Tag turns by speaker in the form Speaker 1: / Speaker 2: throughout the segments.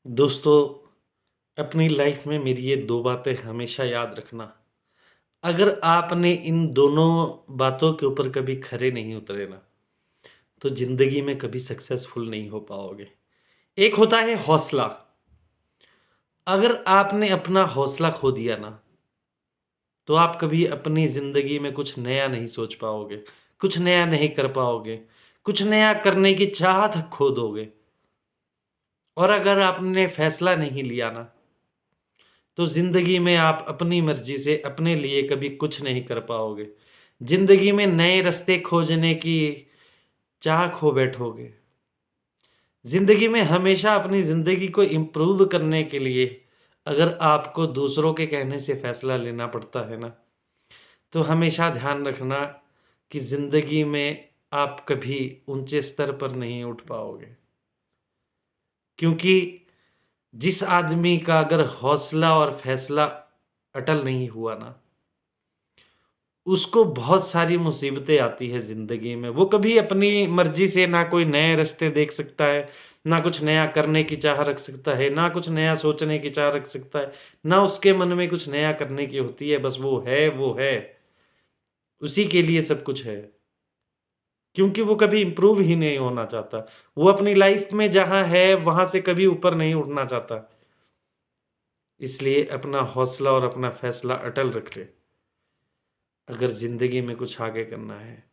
Speaker 1: दोस्तों, अपनी लाइफ में मेरी ये 2 बातें हमेशा याद रखना। अगर आपने इन दोनों बातों के ऊपर कभी खरे नहीं उतरे ना, तो ज़िंदगी में कभी सक्सेसफुल नहीं हो पाओगे। एक होता है हौसला। अगर आपने अपना हौसला खो दिया ना, तो आप कभी अपनी ज़िंदगी में कुछ नया नहीं सोच पाओगे, कुछ नया नहीं कर पाओगे, कुछ नया करने की चाहत खो दोगे। और अगर आपने फैसला नहीं लिया ना, तो ज़िंदगी में आप अपनी मर्ज़ी से अपने लिए कभी कुछ नहीं कर पाओगे। ज़िंदगी में नए रास्ते खोजने की चाह खो बैठोगे। ज़िंदगी में हमेशा अपनी ज़िंदगी को इम्प्रूव करने के लिए अगर आपको दूसरों के कहने से फ़ैसला लेना पड़ता है ना, तो हमेशा ध्यान रखना कि ज़िंदगी में आप कभी ऊँचे स्तर पर नहीं उठ पाओगे। क्योंकि जिस आदमी का अगर हौसला और फ़ैसला अटल नहीं हुआ ना, उसको बहुत सारी मुसीबतें आती है ज़िंदगी में। वो कभी अपनी मर्ज़ी से ना कोई नए रास्ते देख सकता है, ना कुछ नया करने की चाह रख सकता है, ना कुछ नया सोचने की चाह रख सकता है, ना उसके मन में कुछ नया करने की होती है, बस वो है, उसी के लिए सब कुछ है। क्योंकि वो कभी इम्प्रूव ही नहीं होना चाहता। वो अपनी लाइफ़ में जहाँ है, वहाँ से कभी ऊपर नहीं उठना चाहता। इसलिए अपना हौसला और अपना फ़ैसला अटल रखें, अगर ज़िंदगी में कुछ आगे करना है।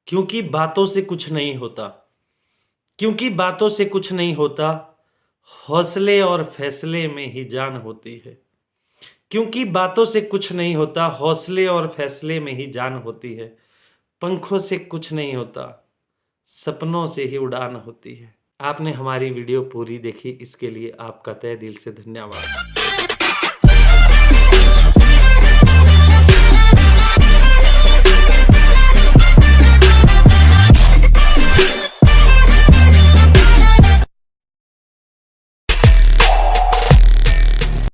Speaker 1: क्योंकि बातों से कुछ नहीं होता। क्योंकि बातों से कुछ नहीं होता, हौसले और फैसले में ही जान होती है। क्योंकि बातों से कुछ नहीं होता, हौसले और फैसले में ही जान होती है। पंखों से कुछ नहीं होता, सपनों से ही उड़ान होती है। आपने हमारी वीडियो पूरी देखी, इसके लिए आपका तहे दिल से धन्यवाद।